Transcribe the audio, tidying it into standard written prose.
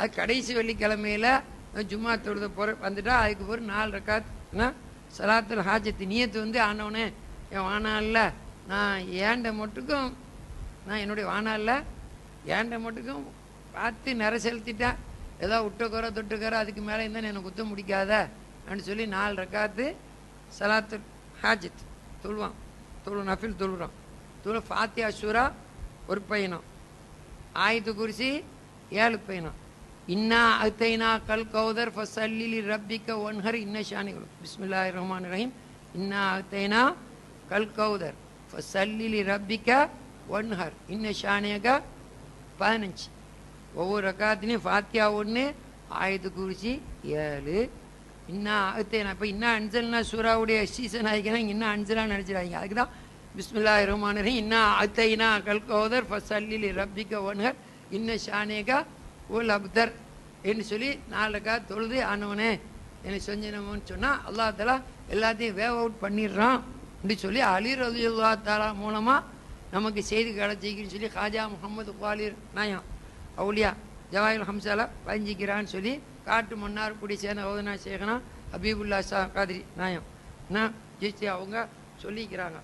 அது கடைசி வெள்ளிக்கிழமையில ஜும்மா தொழுத போற வந்துட்டா அதுக்கு ஒரு 4 ரக்காத் சலாத்துல் ஹாஜத்து நியத்து வந்து ஆனவனே என் வானால நான் ஏண்ட மட்டுக்கும் நான் என்னுடைய வானால ஏண்ட மட்டுக்கும் பார்த்து நிற செலுத்திட்டேன். ஏதோ விட்டுக்கோற தொட்டுக்கோற அதுக்கு மேலே இருந்தால் எனக்கு குத்த முடிக்காத அப்படின்னு சொல்லி 4 ரக்காத்து சலாத்துல் ஹாஜத் தொழுவான். நஃபில் தொழுறான். ஃபாத்தியா சூரா ஒரு பையனும், ஆயத்து குர்சி 7 பையனும். இன்னா அத்தைனா கல் கௌதர் ஃபஸல்லி ரப்பிக்க ஒன்ஹர் இன்ன ஷானிகுல். பிஸ்மில்லாஹிர் ரஹ்மானிர் ரஹீம். இன்னா அத்தைனா கல் கௌதர் ஃபஸல்லி ரப்பிக்க ஒன்ஹர் இன்ன ஷானிக 15. ஒவ்வொரு ரக்காத்திலையும் ஃபாத்தியா 1, ஆயத்து குர்சி 7. இன்னா அத்தைனா இப்போ இன்னா அன்சல்னா சூறாவுடைய சீசன் ஆகிக்கிறேன். இன்னா அன்சலான்னு நினச்சிடாதீங்க. அதுக்கு தான் பிஸ்மில்லாஹிர் ரஹ்மானிர் ரஹீம். இன்னா அத்தைனா கல் கௌதர் ஃபஸல்லி ரப்பிக்க ஒன்ஹர் இன்ன ஷானிக உல் அப்தர் என்று சொல்லி 4 ரக்காத் தொழுது ஆனவனே எனக்கு செஞ்சனமோன்னு சொன்னால் அல்லா தாலா எல்லாத்தையும் வேவ் அவுட் பண்ணிடுறான் அப்படி சொல்லி அலி ரலியல்லாஹு தஆலா மூலமாக நமக்கு செய்தி கிடைச்சிக்குன்னு சொல்லி ஹாஜா முகமது குவாலிர் நாயம் அவுலியா ஜவாஹில் ஹம்சால பதிஞ்சிக்கிறான்னு சொல்லி காட்டு மன்னார் கூடி சேர்ந்த ஓதனா சேகனா ஹபீபுல்லா ஷா காதிரி நாயம் என்ன ஜிஸ்தி அவங்க சொல்லிக்கிறாங்க.